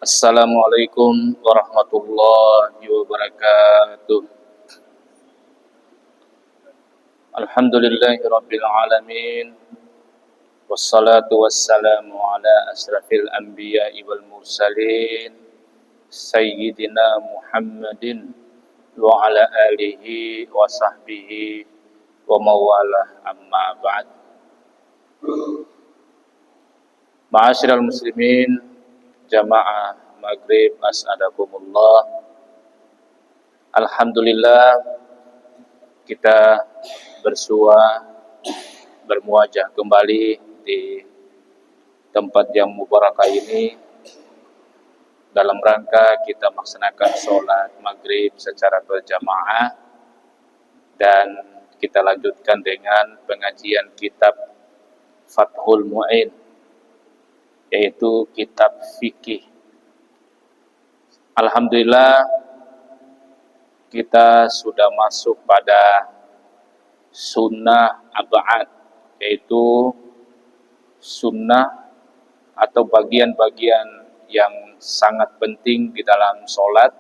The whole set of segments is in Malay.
Assalamualaikum warahmatullahi wabarakatuh. Alhamdulillahi rabbil alamin. Wassalatu wassalamu ala asrafil anbiya'i wal mursalin Sayyidina Muhammadin wa ala alihi wa sahbihi wa mawalah, amma ba'd. Ma'asyiral muslimin, jamaah maghrib, as'adakumullah. Alhamdulillah kita bermuajah kembali di tempat yang mubarakah ini dalam rangka kita melaksanakan sholat maghrib secara berjamaah, dan kita lanjutkan dengan pengajian kitab Fathul Mu'in, yaitu kitab fikih. Alhamdulillah kita sudah masuk pada sunnah ab'ad, yaitu sunnah atau bagian-bagian yang sangat penting di dalam sholat,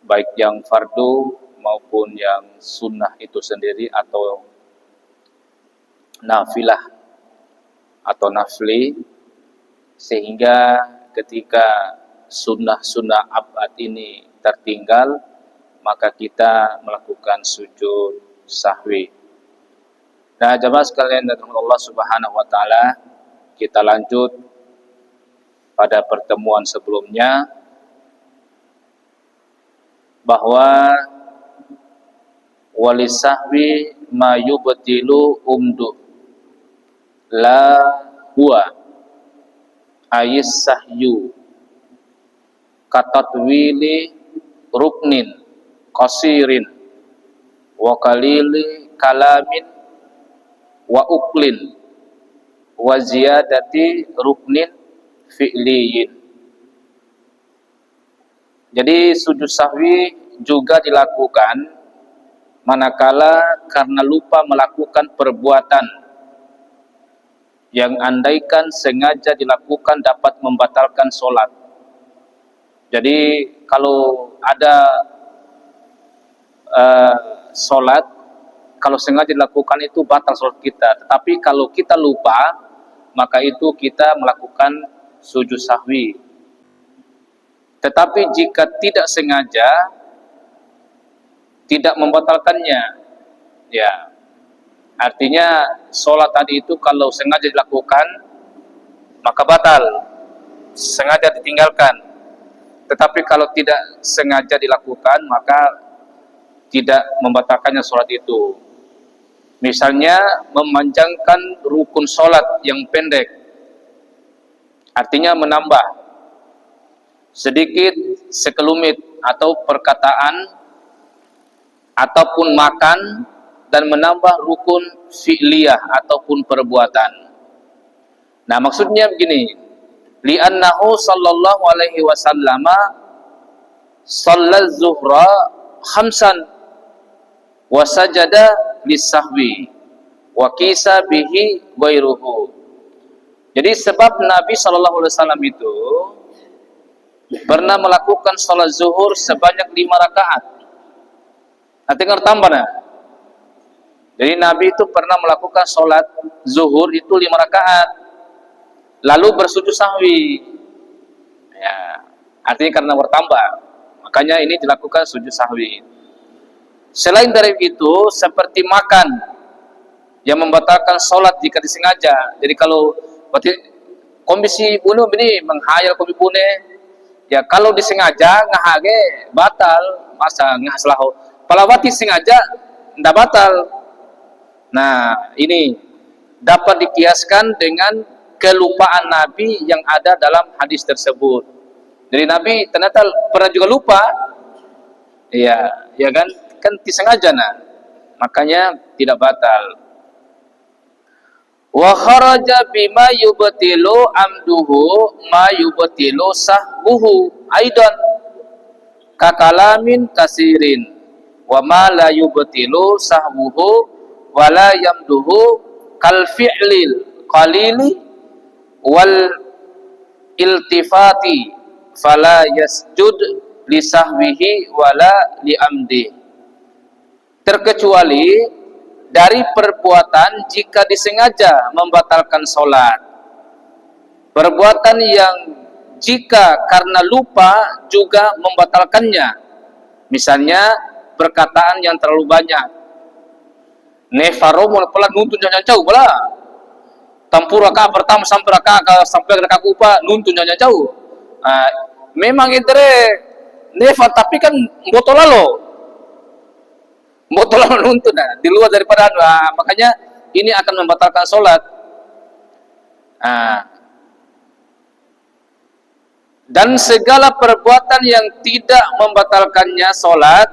baik yang fardu maupun yang sunnah itu sendiri atau nafilah atau nafli. Sehingga ketika sunnah-sunnah abad ini tertinggal, maka kita melakukan sujud sahwi. Nah, jamaah sekalian dari Allah Subhanahu wa taala, kita lanjut pada pertemuan sebelumnya bahwa walisahwi ma yubtilu umdu la huwa ayis sahyu katatwili ruknin qasirin wa qalili kalamin wa uklin wa ziyadati ruknin fi'liyin. Jadi sujud sahwi juga dilakukan manakala karena lupa melakukan perbuatan yang andaikan sengaja dilakukan dapat membatalkan sholat. Jadi kalau ada sholat, kalau sengaja dilakukan itu batal sholat kita. Tetapi kalau kita lupa, maka itu kita melakukan sujud sahwi. Tetapi jika tidak sengaja, tidak membatalkannya, ya, artinya sholat tadi itu kalau sengaja dilakukan maka batal, sengaja ditinggalkan. Tetapi kalau tidak sengaja dilakukan maka tidak membatalkannya sholat itu. Misalnya memanjangkan rukun sholat yang pendek, artinya menambah sedikit sekelumit atau perkataan ataupun makan, dan menambah rukun fi'liyah ataupun perbuatan. Nah, maksudnya begini, li'annahu sallallahu alaihi wasallama shallal zuhra khamsan wa sajada lis-sahwi wa qisa bihi ghairuhu. Jadi sebab Nabi sallallahu alaihi wasallam itu pernah melakukan salat zuhur sebanyak 5 rakaat. Artinya tambah nah. Jadi Nabi itu pernah melakukan sholat zuhur itu 5 rakaat, lalu bersujud sahwi. Ya, artinya karena bertambah, makanya ini dilakukan sujud sahwi. Selain dari itu, seperti makan yang membatalkan sholat jika disengaja. Jadi kalau kondisi bunuh ini menghayal komisi bunuh, ya kalau disengaja ngahage batal, masa ngah selahu. Palawati sengaja tidak batal. Nah, ini dapat dikiaskan dengan kelupaan Nabi yang ada dalam hadis tersebut. Jadi Nabi ternyata pernah juga lupa, ya kan disengaja, nah, makanya tidak batal. Wa kharaja bima yubtilu amduhu ma yubtilu sahbuhu aidan kakalamin kasirin wa ma la yubtilu sahbuhu wala yamduhu kal fi'lil qalili wal iltifati fala yasjud li sahwihi wala li amdi. Terkecuali dari perbuatan jika disengaja membatalkan solat. Perbuatan yang jika karena lupa juga membatalkannya. Misalnya perkataan yang terlalu banyak. Nefaro mulai pelan nuntun jangan jauh pula. Tampur rakaat pertama sampai rakaat kedua nuntun jangan jauh. Memang itu nefar tapi kan botol nuntun di luar daripada makanya ini akan membatalkan solat. Dan segala perbuatan yang tidak membatalkannya solat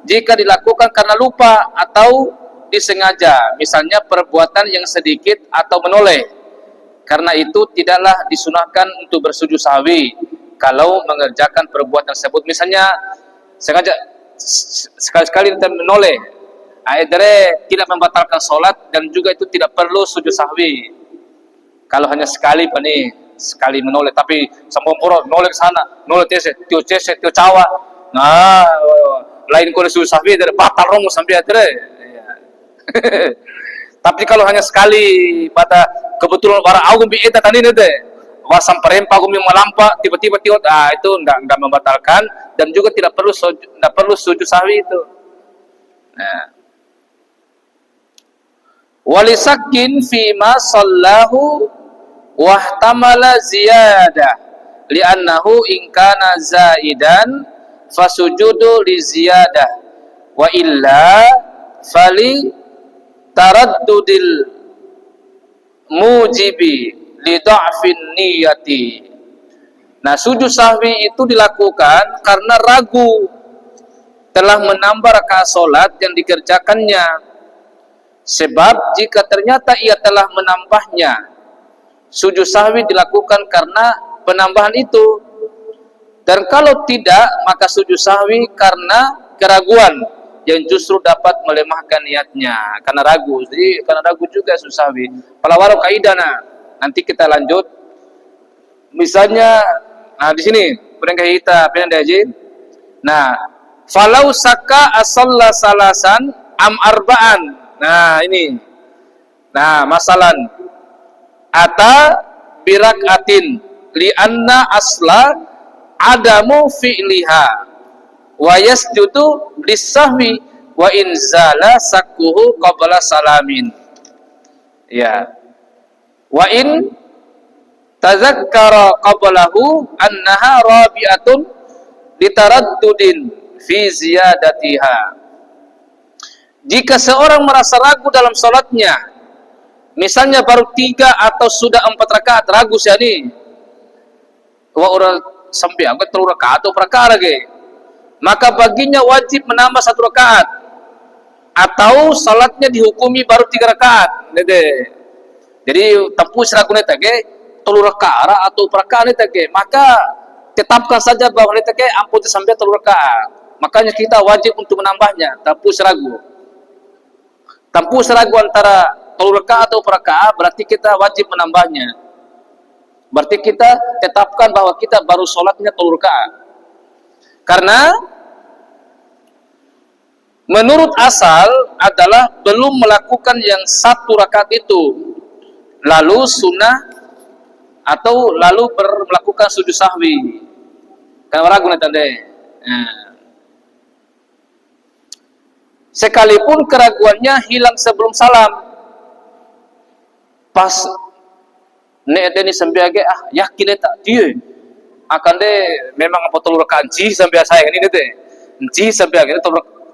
jika dilakukan karena lupa atau disengaja, misalnya perbuatan yang sedikit atau menoleh, karena itu tidaklah disunahkan untuk bersujud sahwi kalau mengerjakan perbuatan tersebut. Misalnya sengaja sekali-sekali menoleh, tidak membatalkan solat dan juga itu tidak perlu sujud sahwi. Kalau hanya sekali sekali menoleh, tapi sambung noleh ke sana, noleh tio cawa, lain kau sujud sahwi dari batal romo sampai tapi kalau hanya sekali pada kebetulan orang aku biita tadi nete wasam perempa aku melampa tiba-tiba itu enggak membatalkan dan juga tidak perlu sujud sahwi itu. Walisakin fima sallahu wahtamala ziyadah li'annahu in kana zaidan fasujudu li ziyadah wa illa fali taraddudil mujibi li dha'fin niyati. Nah, sujud sahwi itu dilakukan karena ragu telah menambah rakaat salat yang dikerjakannya. Sebab jika ternyata ia telah menambahnya, sujud sahwi dilakukan karena penambahan itu. Dan kalau tidak, maka sujud sahwi karena keraguan yang justru dapat melemahkan niatnya. Karena ragu. Jadi karena ragu juga sujud sahwi. Palawaro kaidana. Nanti kita lanjut. Misalnya, di sini perengkah kita pindah aja. Nah, falau saka asalla salasan am arba'an. Nah, ini. Nah, masalan ata birakatin li'anna asla adamu fi'liha wa yasjudu lisahwi wa inzala sakuhu qabla salamin. Ya. Wa in tazakkara qablahu annaha rabi'atun litaraddudin fi ziyadatiha. Jika seorang merasa ragu dalam salatnya, misalnya baru 3 atau sudah 4 rakaat ragu sih ini. Wah orang sampai agak 3 rakaat atau perkara lagi. Maka baginya wajib menambah 1 rakaat. Atau salatnya dihukumi baru 3 rakaat. Jadi tempuh ragu neta ke 3 rakaat atau perkara neta ke, maka tetapkan saja bahwa neta ke ampun sampai 3 rakaat. Makanya kita wajib untuk menambahnya, tempuh ragu. Tempuh ragu antara 3 rakaat atau rakaat berarti kita wajib menambahnya. Berarti kita tetapkan bahwa kita baru sholatnya 3 rakaat. Karena menurut asal adalah belum melakukan yang 1 rakaat itu, lalu sunnah atau lalu melakukan sujud sahwi. Karena ragu nanti. Sekalipun keraguannya hilang sebelum salam. Pas nek deni sampai yakin eta dia akan memang apa 3 rakaat ji sampai saya ini teh. Ji sampai ini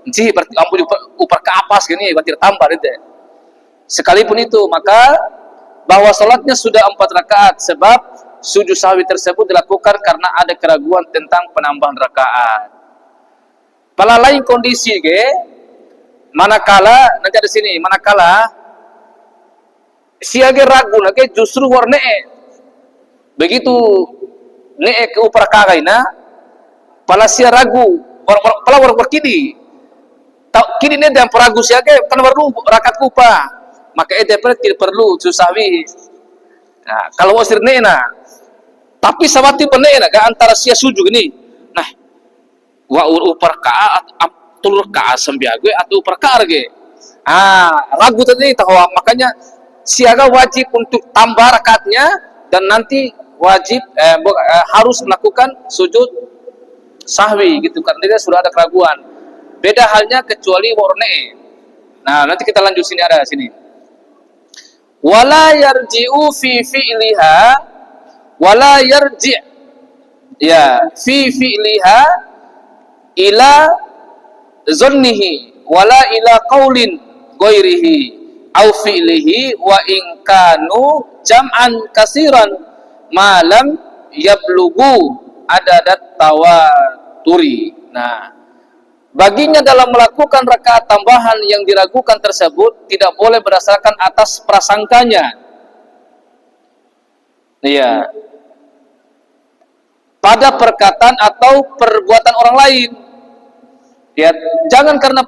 ji berarti ampun upar ke apas gini berarti tambah teh. Sekalipun itu maka bahwa salatnya sudah 4 rakaat sebab sujud sahwi tersebut dilakukan karena ada keraguan tentang penambahan rakaat. Pada lain kondisi manakala nanti ada sini manakala siage ragu nake justru warne begitu ne ke upar kagaina pala sia ragu pala war kini kini ne dan peragu siage kan baru rakat kupa maka tidak perlu susahwi. Nah, kalau wasir ne Tapi sabati bener naga antara sia sujud ini. Nah, wa upar ka tulur ka sembiague atau upar ka ge. Ragu tadi tahu, makanya siaga wajib untuk tambah rakaatnya dan nanti wajib harus melakukan sujud sahwi gitu karena dia sudah ada keraguan. Beda halnya kecuali warne. Nah, nanti kita lanjut sini, ada sini. Wala yarji'u fi fi'liha, wala yarji' ya fi fi'liha ila zannihi wala ila qaulin ghairihi au fi'lihi wa in kanu jam'an kasiran ma lam yablughu adadat tawaturi. Nah, baginya dalam melakukan rakaat tambahan yang diragukan tersebut tidak boleh berdasarkan atas prasangkanya. Iya. Pada perkataan atau perbuatan orang lain. Ya, jangan karena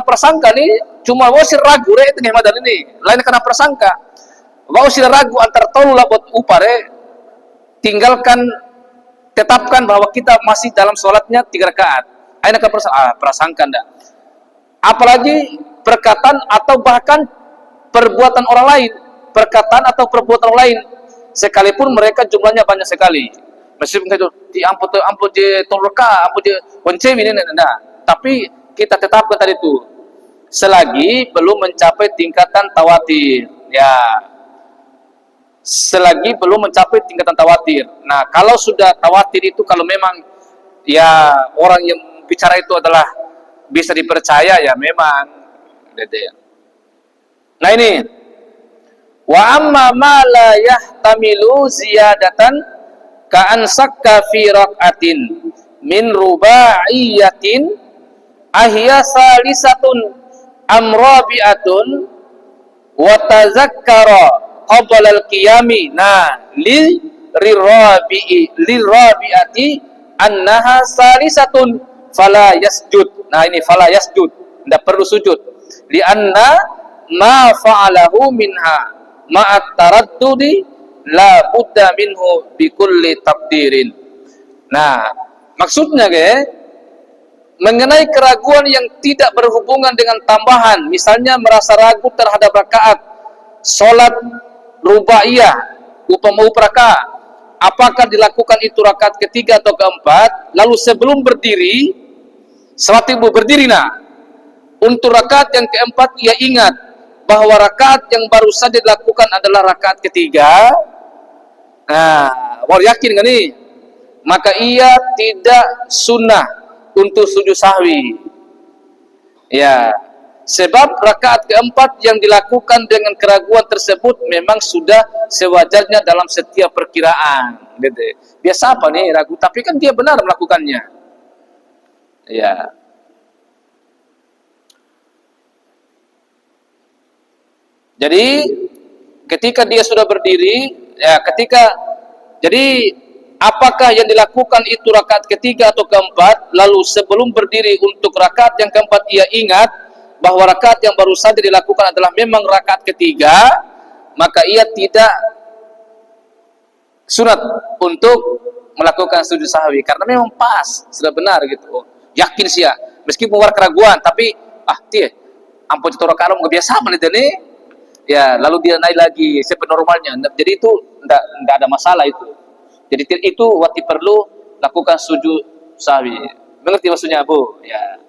prasangka nih, cuma wasir ragu itu ngemadan ini. Lain karena prasangka. Wasir ragu antar tolula buat upare, tinggalkan, tetapkan bahwa kita masih dalam sholatnya 3 rakaat. Aina ke prasangka ndak. Apalagi perkataan atau bahkan perbuatan orang lain, perkataan atau perbuatan orang lain, sekalipun mereka jumlahnya banyak sekali. Meskipun itu di ampun di tolka, ampun di oncewi ini ndak. Tapi kita tetapkan tadi itu selagi belum mencapai tingkatan tawatir. Ya. Selagi belum mencapai tingkatan tawatir. Nah, kalau sudah tawatir itu kalau memang ya orang yang bicara itu adalah bisa dipercaya, ya memang gitu ya. Nah ini wa amma ma la yahtamilu ziyadatan ka an sakka fi raqatin min rubaiyatin ahya salisatun amrabiatun wa tazakkara qabla al-qiyami. Nah, lirabiati annaha salisatun fala yasjud. Nah ini fala yasjud, tidak perlu sujud. Lianna ma fa'alahu minha ma'at taraddudi la budda minhu bi kulli taqdirin. Nah, maksudnya mengenai keraguan yang tidak berhubungan dengan tambahan, misalnya merasa ragu terhadap rakaat salat rubaiyah upama rakaat, apakah dilakukan itu rakaat ketiga atau keempat, lalu sebelum berdiri, salat ibu berdiri, nah untuk rakaat yang keempat ia ingat bahwa rakaat yang baru saja dilakukan adalah rakaat ketiga. Nah, baru yakin kan nih? Maka ia tidak sunnah untuk sujud sahwi. Ya, sebab rakaat keempat yang dilakukan dengan keraguan tersebut memang sudah sewajarnya dalam setiap perkiraan. Gitu. Biasa apa nih ragu, tapi kan dia benar melakukannya. Ya. Jadi ketika dia sudah berdiri, ya jadi apakah yang dilakukan itu rakaat ketiga atau keempat, lalu sebelum berdiri untuk rakaat yang keempat ia ingat bahwa rakaat yang baru saja dilakukan adalah memang rakaat ketiga, maka ia tidak sunat untuk melakukan sujud sahwi karena memang pas, sudah benar gitu. Yakin sih ya, meskipun war keraguan, tapi ampun itu rakaat nggak biasa menit ini, ya lalu dia naik lagi seperti normalnya. Jadi itu enggak ada masalah itu. Jadi itu wati perlu lakukan sujud sahwi. Mengerti maksudnya, Bu? Ya.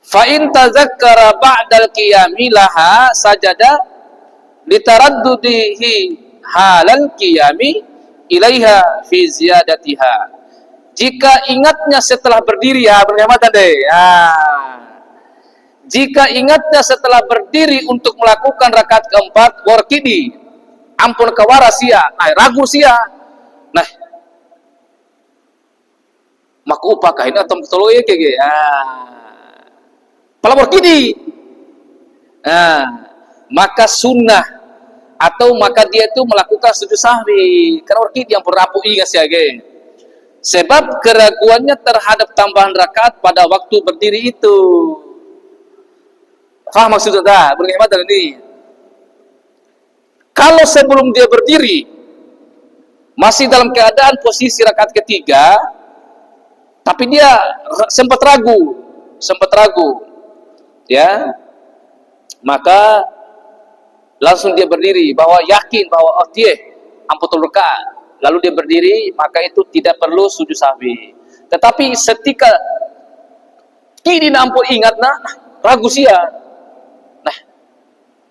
Fa in tazakkara ba'dal qiyami laha sajada litaraddudihi halal qiyami ilaiha fi ziyadatiha. Jika ingatnya setelah berdiri, ya berhemat deh. Jika ingatnya setelah berdiri untuk melakukan rakaat keempat, warkidi, ampun kawara sia, ragu sia. Nah, maku upakah ini atau betul ya kayak pala warkidi. Maka sunnah atau maka dia itu melakukan sujud sahwi karena warkidi yang berapu ingat sia sebab keraguannya terhadap tambahan rakaat pada waktu berdiri itu. Faham maksudnya? Bagaimana ini? Kalau sebelum dia berdiri masih dalam keadaan posisi rakaat ketiga, tapi dia sempat ragu, ya, maka langsung dia berdiri, bahwa yakin bahwa oh dia amputul rakaat, lalu dia berdiri, maka itu tidak perlu sujud sahwi. Tetapi setika kini nampun ingat ragu sia,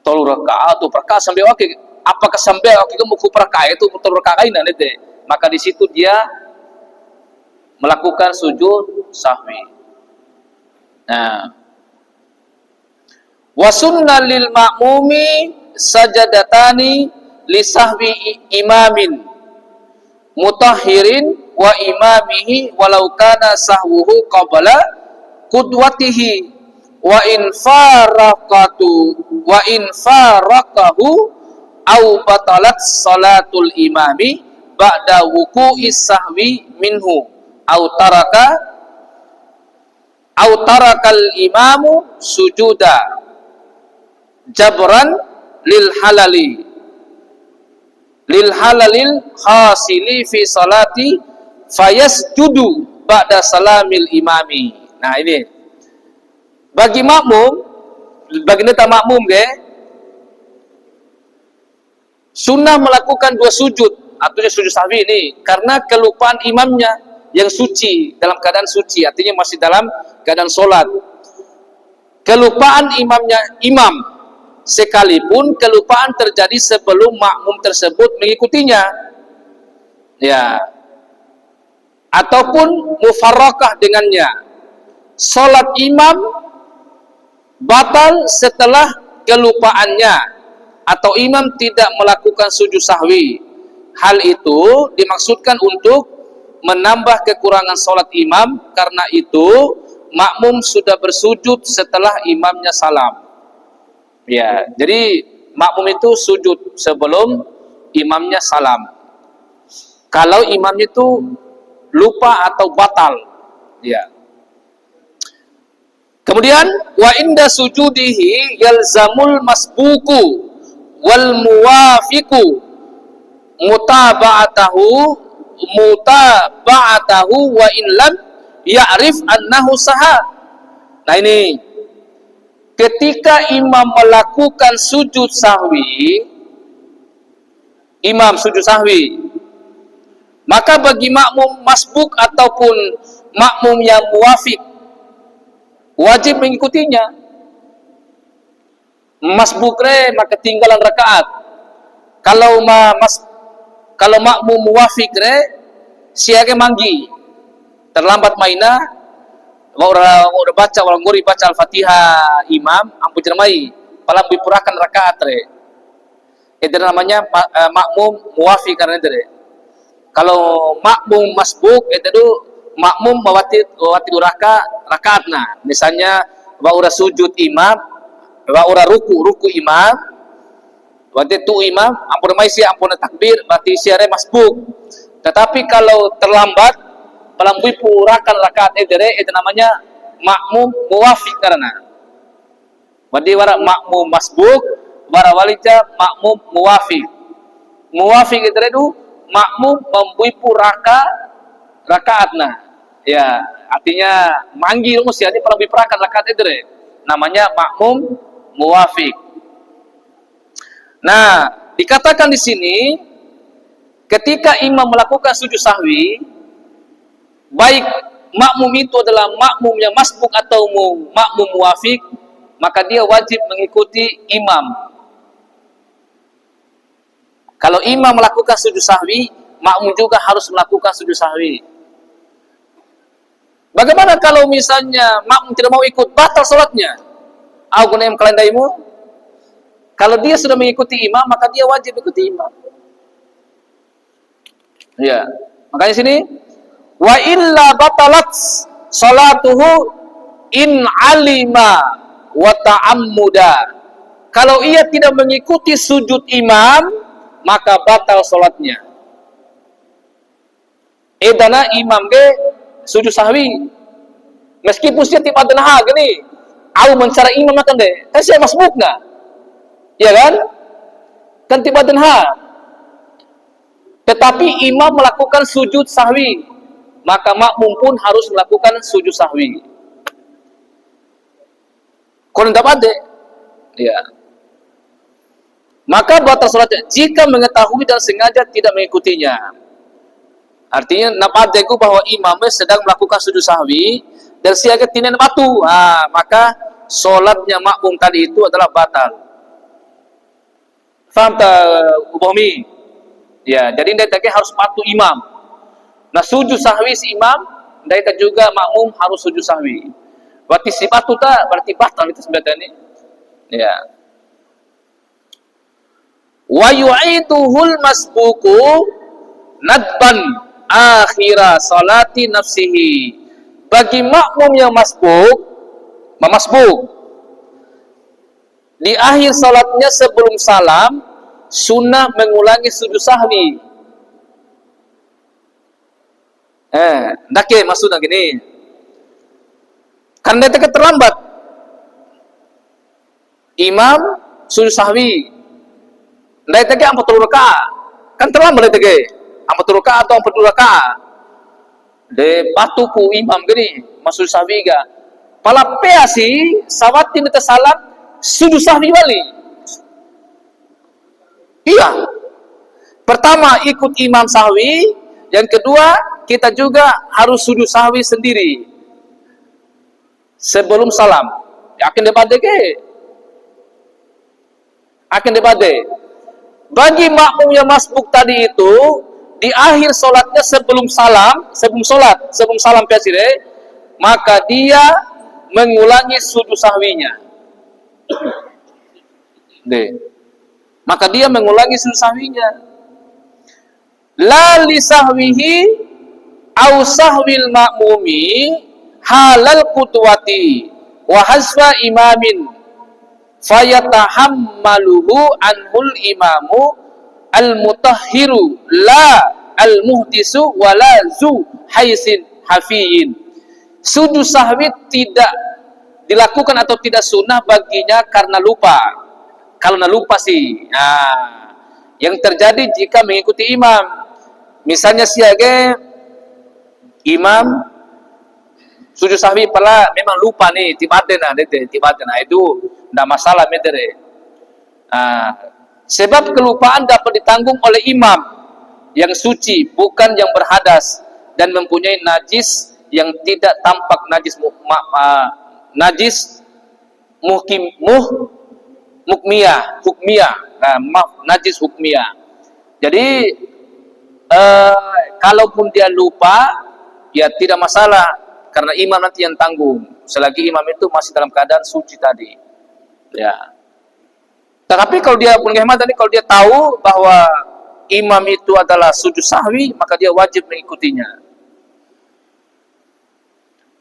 tolu rakaat tu perkara sampai wakil, apakah sampai wakil muku perkara itu tolu rakaat ini nanti, maka di situ dia melakukan sujud sahwi. Nah, wa sunna lil ma'mumi sajadatani li sahwi imamin mutahhirin wa imamihi walau kana sahwuhu qabla qudwatihi wa in faraqahu au batalat salatul imami ba'da wuqu'is sahwi minhu au tarakal imamu sujuda jabran lil halalil khasili fi salati fayasjudu ba'da salamil imami. Nah ini bagi makmum, bagi neta makmum sunnah melakukan dua sujud, artinya sujud sahwi ini karena kelupaan imamnya yang suci, dalam keadaan suci, artinya masih dalam keadaan sholat. Kelupaan imam sekalipun kelupaan terjadi sebelum makmum tersebut mengikutinya, ya, ataupun mufarrakah dengannya, sholat imam batal setelah kelupaannya, atau imam tidak melakukan sujud sahwi. Hal itu dimaksudkan untuk menambah kekurangan sholat imam, karena itu makmum sudah bersujud setelah imamnya salam. Ya, jadi makmum itu sujud sebelum imamnya salam. Kalau imamnya itu lupa atau batal, ya. Kemudian wa inda sujudihi yalzamul masbuku wal muwafiqu mutaba'atahu wa in lam ya'rif annahu sahha. Nah ini, ketika imam melakukan sujud sahwi, imam sujud sahwi, maka bagi makmum masbuk ataupun makmum yang muwafiq wajib mengikutinya. Masbuk maka tinggalan rakaat. Kalau makmum muwafiq siaga manggi terlambat maina, udah baca orang gori baca al-fatihah imam ampun jermai palang bipurakan rakaat itu namanya makmum muwafiq karena itu kalau makmum masbuk itu makmum mawati rakaat. Nah misalnya udah sujud imam, udah ruku imam, berarti tu imam ampun mai sia ampun takbir, berarti sia masbuk. Tetapi kalau terlambat pelambui purakan rakaat itu namanya makmum muwafiq karena berarti wara makmum masbuk wara walija makmum muwafiq itu makmum membui rakaat. Nah ya artinya manggil mesti ini pelambui purakan rakaat itu namanya makmum muwafiq. Nah dikatakan di sini ketika imam melakukan sujud sahwi, baik makmum itu adalah makmum yang masbuk atau makmum muwafiq, maka dia wajib mengikuti imam. Kalau imam melakukan sujud sahwi, makmum juga harus melakukan sujud sahwi. Bagaimana kalau misalnya makmum tidak mau ikut, batal sholatnya? Gunaim kalendaimu. Kalau dia sudah mengikuti imam, maka dia wajib ikuti imam. Ya, makanya sini wa illa batalat salatuhu in alima wa ta'ammuda. Kalau ia tidak mengikuti sujud imam, maka batal salatnya. Edana imam sujud sahwi. Meskipun dia tiba denah gini, au mencara imam akan saya masbuk enggak? Ya kan? Kan tiba denah. Tetapi imam melakukan sujud sahwi, maka makmum pun harus melakukan sujud sahwi. Kalau tidak ada, ya. Maka batal salatnya jika mengetahui dan sengaja tidak mengikutinya. Artinya napadeku bahwa imamnya sedang melakukan sujud sahwi dan siaga tidak batu, maka solatnya makmum tadi itu adalah batal. Faham tak, Ubahmi? Ya, jadi dia harus patuh imam. Nah, sujud sahwi si imam, dia juga makmum harus sujud sahwi. Berarti si patuh tak, berarti batal itu sebenarnya. Ya. Wa yu'iduhul masbuku nadban akhira salati nafsihi. Bagi makmum yang masbuk di akhir salatnya sebelum salam sunnah mengulangi sujud sahwi. Nake maksudnya gini. Karena dia terlambat. Imam sujud sahwi. Ndai tege 40 rakaat. Kan terlambat tege. 40 rakaat atau 40 rakaat. De patuku imam gini, masuk sahwi ga. Pala peasi sawatin kita salam sujud sahwi bali. Iya. Pertama ikut imam sahwi, yang kedua kita juga harus sujud sahwi sendiri. Sebelum salam. Akan debade ke? Akan debade. Bagi makmum yang masbuk tadi itu di akhir solatnya sebelum salam, sebelum salam pesire, maka dia mengulangi sujud sahwinya. Maka dia mengulangi sujud sahwinya. La li sahwihi au sahwil ma'mumi halal qudwati wa hasfa imamin fayatahammaluhu anhul imamu al-mutahhiru la al-muhdisu wala zu haisin hafiyin. Sujud sahwi tidak dilakukan atau tidak sunnah baginya karena lupa. Kalau lupa sih, yang terjadi jika mengikuti imam. Misalnya siage imam sujud sahwi pala memang lupa nih tiba-tiba itu tidak masalah medere. Sebab kelupaan dapat ditanggung oleh imam yang suci, bukan yang berhadas dan mempunyai najis yang tidak tampak najis najis hukmiyah. Jadi kalaupun dia lupa, ya tidak masalah karena imam nanti yang tanggung selagi imam itu masih dalam keadaan suci tadi. Ya. Tetapi kalau dia punya hemat tadi, kalau dia tahu bahwa imam itu adalah sujud sahwi, maka dia wajib mengikutinya.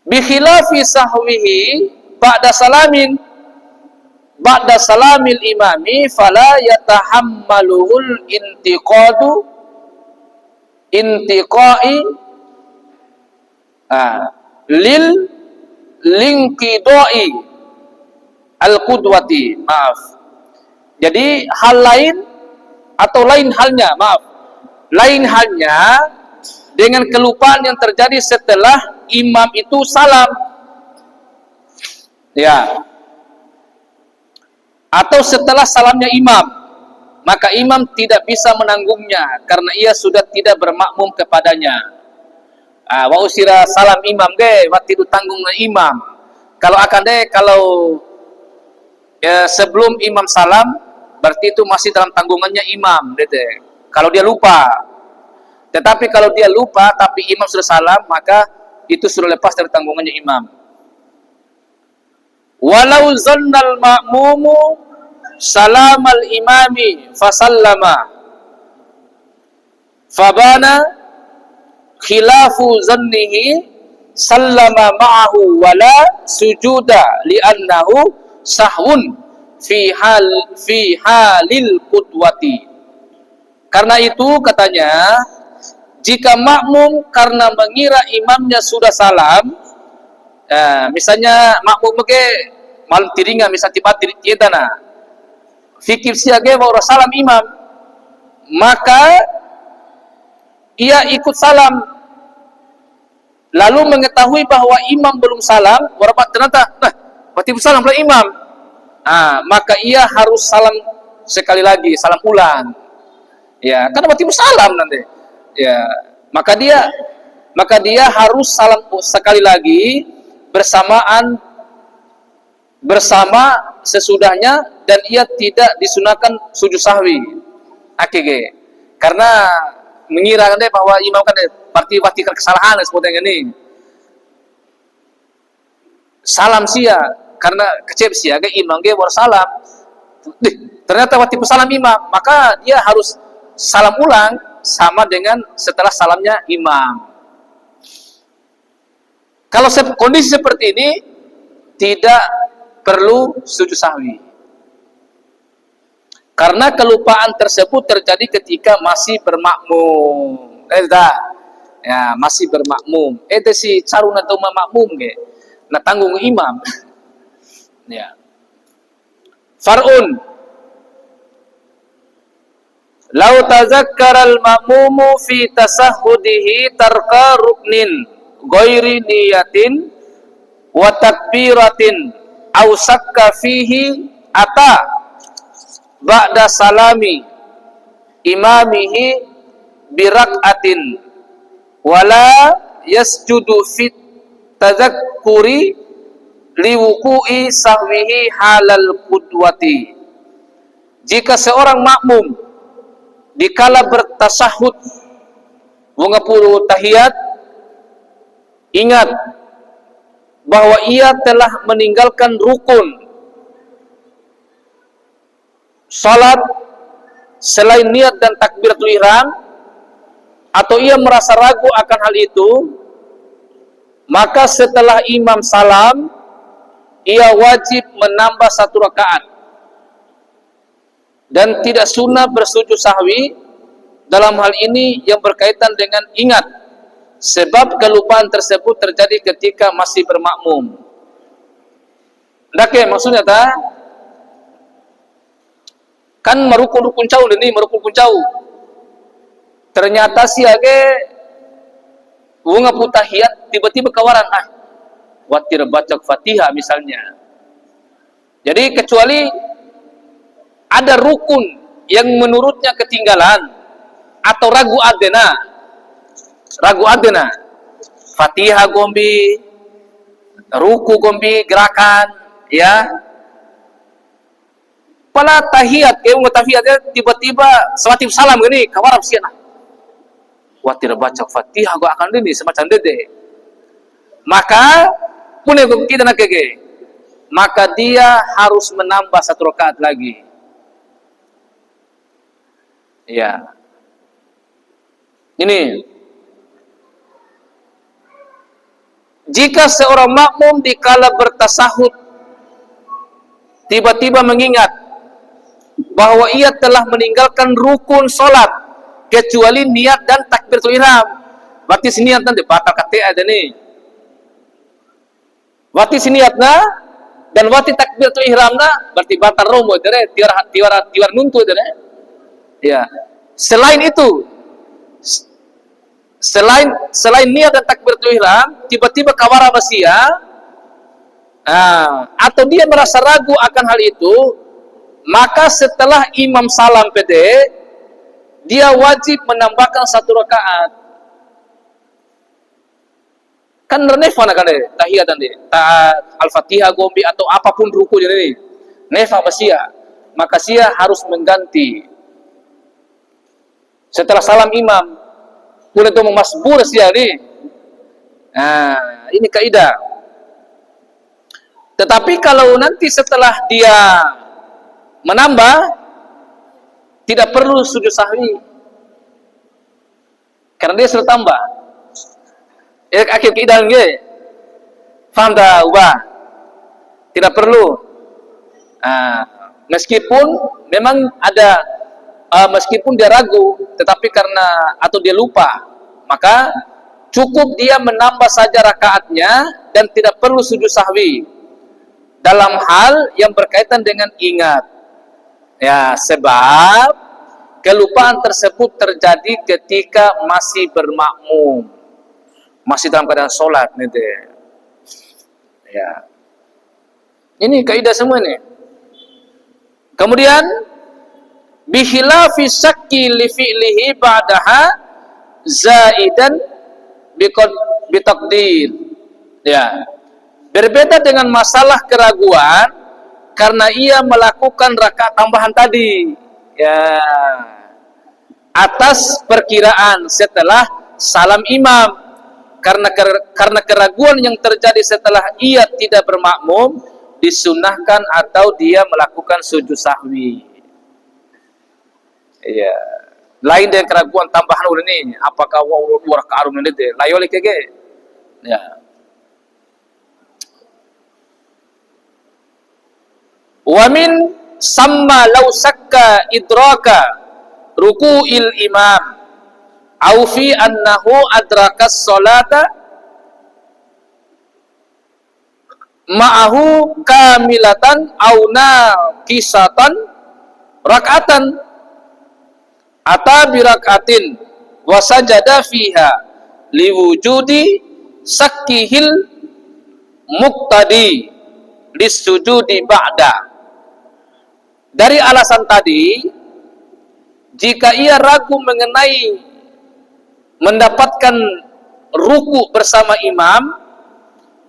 Bi khilafi sahwihi ba'da salamil imami fala yatahammaluhul intiqai lil linqidai al-qudwati. Jadi hal lain atau lain halnya dengan kelupaan yang terjadi setelah imam itu salam. Ya. Atau setelah salamnya imam, maka imam tidak bisa menanggungnya karena ia sudah tidak bermakmum kepadanya. Wa usira salam imam ge, waktu itu tanggungnya imam. Kalau sebelum imam salam, berarti itu masih dalam tanggungannya imam, kalau dia lupa. Tetapi kalau dia lupa tapi imam sudah salam, maka itu sudah lepas dari tanggungannya imam. Walau zannal ma'mumu salamal imami fasallama fabana khilafu zannihi sallama ma'ahu wala sujuda li'annahu sahwun fi halil qudwati. Karena itu katanya, jika makmum karena mengira imamnya sudah salam, misalnya makmum malam tiringa misal tiba tietana fikir siage wa salam imam, maka ia ikut salam, lalu mengetahui bahwa imam belum salam, warabat ternyata, nah, berarti salam pula imam. Maka ia harus salam sekali lagi, salam ulang. Ya, karena berarti salam nanti. Ya, maka dia harus salam sekali lagi bersama sesudahnya, dan ia tidak disunahkan sujud sahwi. Karena mengira kan bahwa imam kan berarti kesalahan seperti ini. Salam sia karena kecep sia imam ge salam. Ternyata waktu salam imam, maka dia harus salam ulang sama dengan setelah salamnya imam. Kalau kondisi seperti ini tidak perlu sujud sahwi. Karena kelupaan tersebut terjadi ketika masih bermakmum. Ya, masih bermakmum. Itu si carun atau makmum ge. Nah, tanggung imam. Ya. Far'un. Lau tazakkara al-ma'mumu fi tasahhudihi tarka ruknin ghairi niyatin wa takbiratin aw sakka fihi ata ba'da salami imamihi birak'atin wala yasjudu fit tadzakkuri liwuku'i sahwihi halal qudwati. Jika seorang makmum dikala bertasahud mengapuru tahiyat ingat bahwa ia telah meninggalkan rukun salat selain niat dan takbiratul ihram, atau ia merasa ragu akan hal itu, maka setelah imam salam ia wajib menambah 1 rakaat dan tidak sunnah bersujud sahwi dalam hal ini yang berkaitan dengan ingat, sebab kelupaan tersebut terjadi ketika masih bermakmum. Ndake maksudnya kan merukun-rukun jauh ini, merukun jauh. Ternyata si age bunga putahiyat tiba-tiba kawaran watir baca Fatihah misalnya. Jadi kecuali ada rukun yang menurutnya ketinggalan atau ragu adena Fatihah gombi, ruku gombi, gerakan, ya. Pala tahiyat, tahiyatnya tiba-tiba sewatib salam gini, kawarap siana. Watir baca Fatihah gua akan ini semacam dede. Maka punya kita nak maka dia harus menambah 1 rakaat lagi. Ya. Ini. Jika seorang makmum dikala bertasahud tiba-tiba mengingat bahwa ia telah meninggalkan rukun solat kecuali niat dan takbiratul ihram, berarti niat nanti batal kata ada nih. Berarti niatna dan berarti takbiratul ihramna berarti batal romo dere tiwar nuntu dere. Ya. Selain itu, selain niat dan takbiratul ihram, tiba-tiba kawara basia, atau dia merasa ragu akan hal itu, maka setelah imam salam pede, dia wajib menambahkan 1 rakaat. Kan nefa kan tahiyat dan al-Fatihah gombi atau apapun ruku jadi nefa basia, maka sia harus mengganti. Setelah salam imam, pun itu memasbur sia ni. Ini kaidah. Tetapi kalau nanti setelah dia menambah, tidak perlu sujud sahwi, karena dia sudah tambah. Akhir kaidah nge, faham dah ubah? Tidak perlu. Meskipun memang ada. Meskipun dia ragu, tetapi karena atau dia lupa, maka cukup dia menambah saja rakaatnya dan tidak perlu sujud sahwi dalam hal yang berkaitan dengan ingat. Ya, sebab kelupaan tersebut terjadi ketika masih bermakmum, masih dalam keadaan sholat nih deh. Ya, ini kaidah semua nih. Kemudian bihilafi syakki li fi'lihi ba'daha zaidan bitaqdir. Ya, berbeda dengan masalah keraguan karena ia melakukan rakaat tambahan tadi, ya, atas perkiraan setelah salam imam, karena keraguan yang terjadi setelah ia tidak bermakmum disunahkan atau dia melakukan sujud sahwi. Iya, lain dengan keraguan tambahan ini, apakah dua rakaat ini deh layole kege. Ya, wa min samma law sakka idraka ruku'il imam au fi annahu adrakas salata ma'ahu kamilatan au naqisatan rak'atan ata bi rak'atin wa sajada fiha liwujudi sakkihil muqtadi lisujudi ba'da. Dari alasan tadi, jika ia ragu mengenai mendapatkan ruku bersama imam,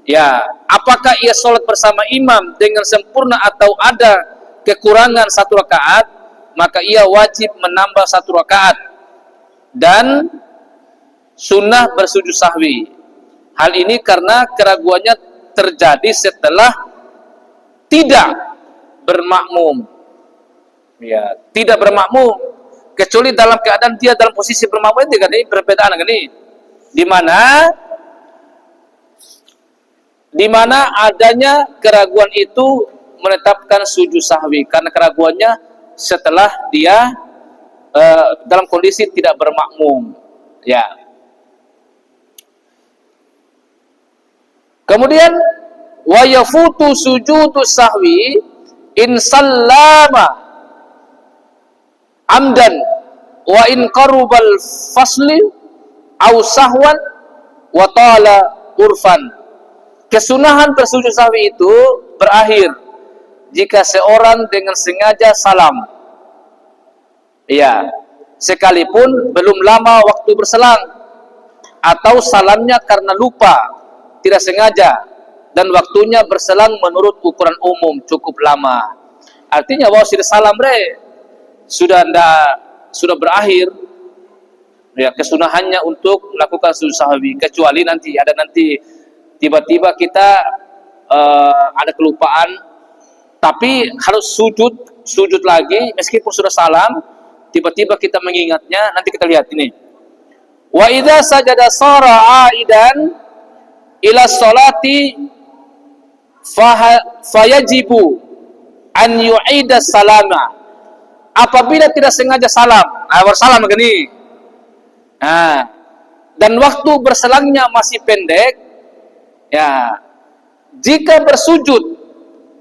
ya, apakah ia sholat bersama imam dengan sempurna atau ada kekurangan satu rakaat, maka ia wajib menambah satu rakaat dan sunnah bersujud sahwi. Hal ini karena keraguannya terjadi setelah tidak bermakmum. Ya, tidak bermakmum kecuali dalam keadaan dia dalam posisi bermakmum. Ini perbedaan ini di mana adanya keraguan itu menetapkan sujud sahwi karena keraguannya setelah dia dalam kondisi tidak bermakmum. Ya. Kemudian wa yafutu sujudus sahwi in sallama amdan wa in qarubal fasli au sahwan wa tala urfan. Kesunahan bersujud sahwi itu berakhir jika seorang dengan sengaja salam, ya, sekalipun belum lama waktu berselang, atau salamnya karena lupa, tidak sengaja, dan waktunya berselang menurut ukuran umum cukup lama. Artinya bahwa sudah salam sudah berakhir, ya, kesunahannya untuk melakukan sujud sahwi, kecuali nanti tiba-tiba kita ada kelupaan tapi harus sujud lagi meskipun sudah salam, tiba-tiba kita mengingatnya. Nanti kita lihat ini, wa idza sajada sara aidan ila sholati fayajibu an yu'ida salama. Apabila tidak sengaja salam, bersalam begini, dan waktu berselangnya masih pendek, ya, jika bersujud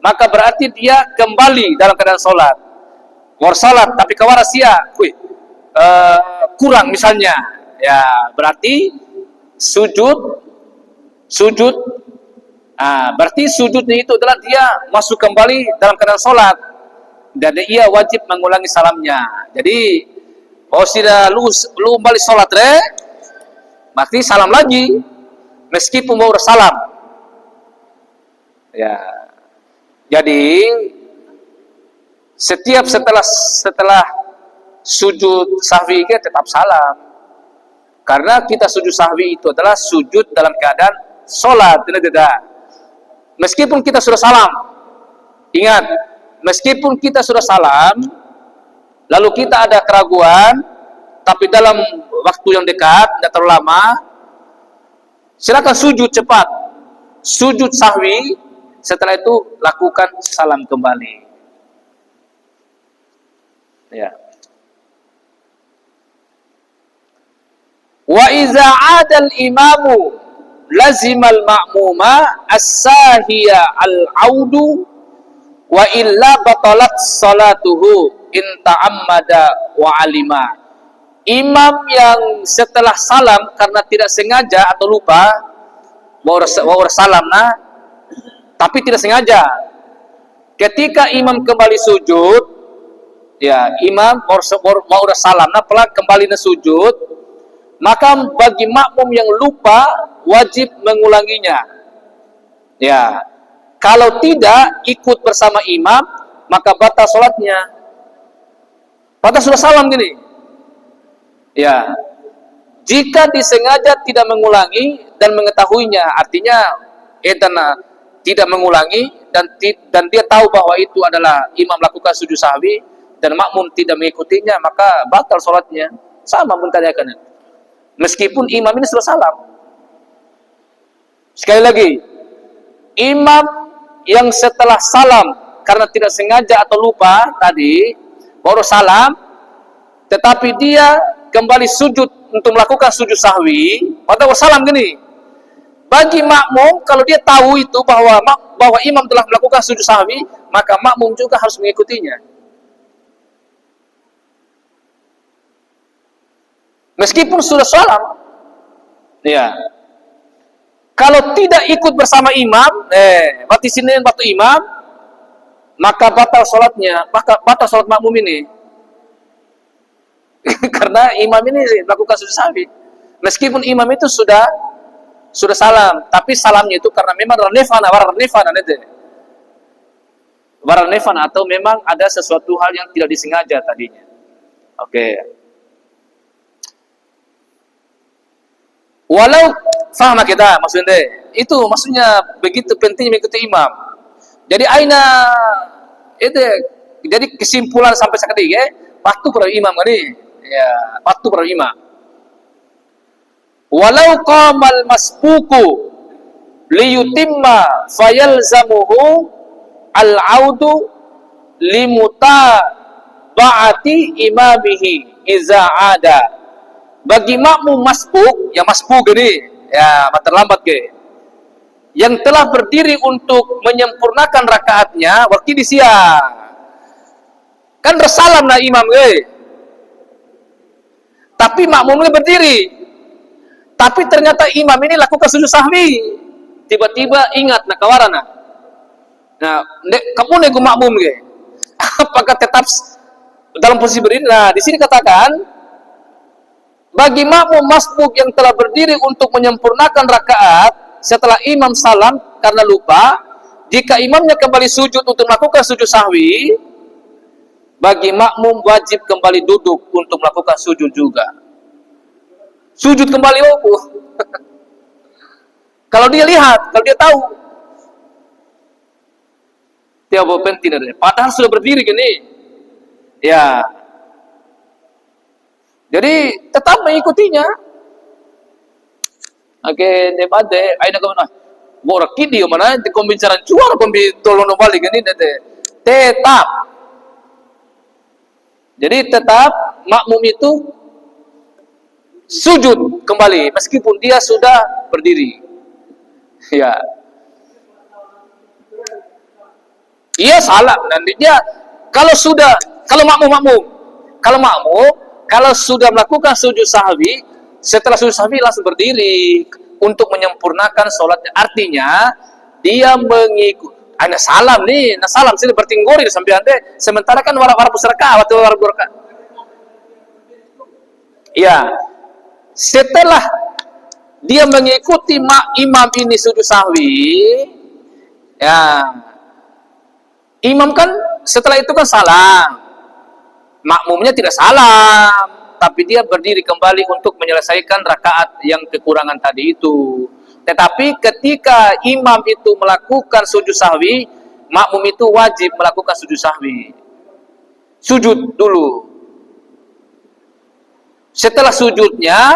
maka berarti dia kembali dalam keadaan sholat. Salat tapi kawarasia, kurang misalnya, ya, berarti sujud. Berarti sujudnya itu adalah dia masuk kembali dalam keadaan sholat, dan ia wajib mengulangi salamnya. Jadi, kalau sudah lu balik sholat berarti salam lagi meskipun baru salam. Ya, jadi setiap setelah sujud sahwi kita tetap salam, karena kita sujud sahwi itu adalah sujud dalam keadaan sholat, tidak. Meskipun kita sudah salam, ingat, meskipun kita sudah salam, lalu kita ada keraguan, tapi dalam waktu yang dekat, tidak terlalu lama, silakan sujud cepat, sujud sahwi. Setelah itu lakukan salam kembali. Ya. Wa iza 'adal imamu lazimal ma'muma as-sahiya al-'audu wa illa batalat salatuhu in ta'ammada wa alima. Imam yang setelah salam karena tidak sengaja atau lupa, wa salam nah, tapi tidak sengaja. Ketika imam kembali sujud, ya imam mau salam nah pelak kembali na sujud, maka bagi makmum yang lupa wajib mengulanginya. Ya, kalau tidak ikut bersama imam maka batal sholatnya. Padahal sudah salam gini. Ya, jika disengaja tidak mengulangi dan mengetahuinya, artinya tidak mengulangi dan dia tahu bahwa itu adalah imam lakukan sujud sahwi dan makmum tidak mengikutinya, maka batal sholatnya. Sama mentanyakan, meskipun imam ini sudah salam. Sekali lagi, imam yang setelah salam karena tidak sengaja atau lupa tadi baru salam, tetapi dia kembali sujud untuk melakukan sujud sahwi, padahal salam gini. Bagi makmum, kalau dia tahu itu bahwa imam telah melakukan sujud sahwi, maka makmum juga harus mengikutinya. Meskipun sudah salam. Ya. Kalau tidak ikut bersama imam, berarti sini waktu imam, maka batal sholatnya, maka batal sholat makmum ini. Karena imam ini melakukan sujud sahwi. Meskipun imam itu sudah salam, tapi salamnya itu karena memang waran atau memang ada sesuatu hal yang tidak disengaja tadinya. Oke. Walau faham kita maksudnya, itu maksudnya begitu penting mengikuti imam. Jadi jadi kesimpulan sampai sekarang ya, waktu para imam ini, ya waktu para imam. Walau qamal masbuku liyutimma fayalzamuhu al-audu limutaba'ati imamihi iza ada. Bagi makmum masbuk, ya masbuk ini, ya terlambat ke, yang telah berdiri untuk menyempurnakan rakaatnya waktu di siang. Kan bersalam nah imam tapi makmumnya berdiri. Tapi ternyata imam ini lakukan sujud sahwi. Tiba-tiba ingat nak kawarana. Nah, kamu nego makmum ge. Apakah tetap dalam posisi berdiri? Nah, di sini katakan bagi makmum masbuk yang telah berdiri untuk menyempurnakan rakaat setelah imam salam karena lupa, jika imamnya kembali sujud untuk melakukan sujud sahwi, bagi makmum wajib kembali duduk untuk melakukan sujud juga. Sujud kembali kalau dia lihat, kalau dia tahu, dia penting ada. Padahal sudah berdiri gini, ya. Jadi tetap mengikutinya. Oke, debate, aina kemana? Bora kidi mana? Di pembicaraan juara tolong balik gini, tetap. Jadi tetap makmum itu sujud kembali meskipun dia sudah berdiri. Ya. Iya salah dan dia kalau makmum kalau sudah melakukan sujud sahwi, setelah sujud sahwi langsung berdiri untuk menyempurnakan sholatnya. Artinya dia mengikut. Ana salam nih, nah salam sini bertinggori sampai ante. Sementara kan wara pusraka atau wara burka. Iya. Setelah dia mengikuti imam ini sujud sahwi, ya imam kan setelah itu kan salam, makmumnya tidak salam, tapi dia berdiri kembali untuk menyelesaikan rakaat yang kekurangan tadi itu. Tetapi ketika imam itu melakukan sujud sahwi, makmum itu wajib melakukan sujud sahwi. Sujud dulu. Setelah sujudnya,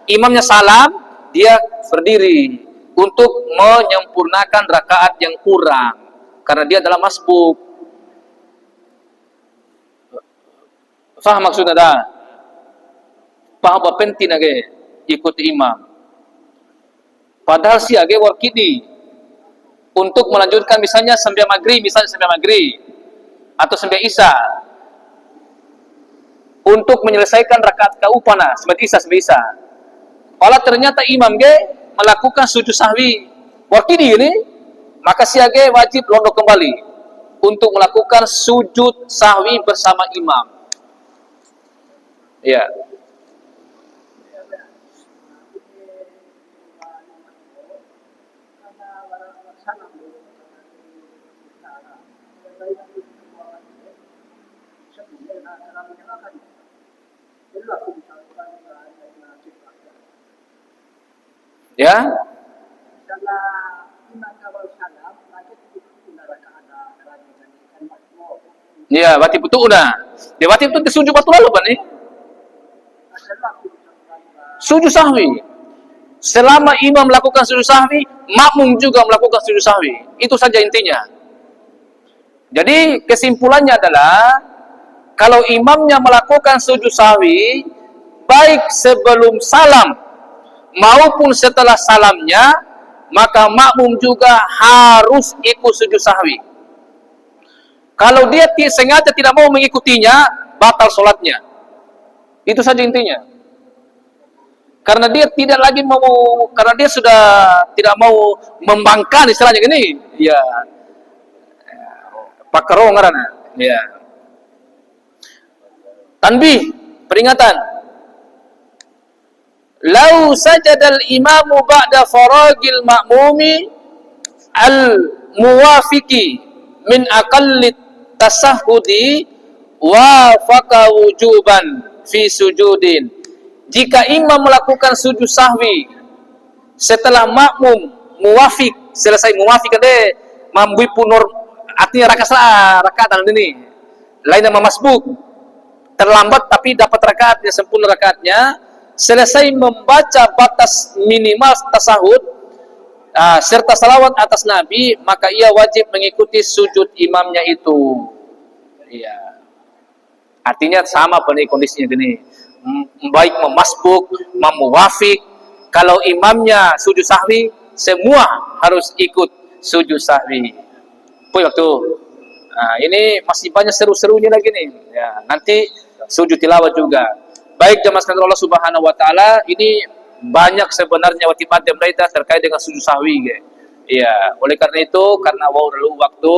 imamnya salam, dia berdiri untuk menyempurnakan rakaat yang kurang karena dia adalah masbuk. Faham maksudnya dah? Paham apa penting age ikut imam. Padahal si age warkidi untuk melanjutkan misalnya sampai maghrib atau sampai isya. untuk menyelesaikan rakaat kaupana sebisa. Kalau ternyata imam ge melakukan sujud sahwi wakili ini, maka siage wajib londo kembali untuk melakukan sujud sahwi bersama imam. Ya. Ya. Ya, wati betul dah. Dia wati betul sujud waktu lalu kan nih? Sujud sahwi. Selama imam melakukan sujud sahwi, makmum juga melakukan sujud sahwi. Itu saja intinya. Jadi kesimpulannya adalah kalau imamnya melakukan sujud sahwi baik sebelum salam maupun setelah salamnya, maka makmum juga harus ikut sujud sahwi. Kalau dia sengaja tidak mau mengikutinya, batal sholatnya. Itu saja intinya. Karena dia tidak lagi mau, karena dia sudah tidak mau membangkang istilahnya gini. Ya, pakarong karena. Ya. Tanbih, peringatan. Lau sajadal imamu ba'da faragil ma'mumi al-muwafiqi min aqallit tasahudi wafaqa wujuban fi sujudin. Jika imam melakukan sujud sahwi setelah makmum muwafiq, selesai muwafiq ade mambu punur artinya rakaat ini lain nama masbuk, terlambat tapi dapat rakaatnya, sempurna rakaatnya, selesai membaca batas minimal tasahud serta salawat atas Nabi, maka ia wajib mengikuti sujud imamnya itu. Iya. Artinya sama kondisinya gini. Baik memasbuk, memuwafik, kalau imamnya sujud sahwi, semua harus ikut sujud sahwi. Waktu. Nah, ini masih banyak seru-serunya lagi nih. Ya, nanti sujud tilawat juga. Baik jemaah sekalian Allah Subhanahu wa taala, ini banyak sebenarnya wajib mereka terkait dengan sujud sahwi. Iya, oleh karena itu, karena waktu,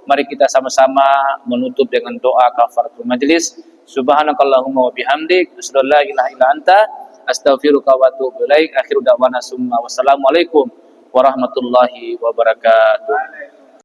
mari kita sama-sama menutup dengan doa kafaratul majelis. Subhanakallahumma wa bihamdik, asyhadu an la ilaha illa anta, astaghfiruka wa atubu ilaik. Akhiru da'wana summa wassalamu alaikum warahmatullahi wabarakatuh.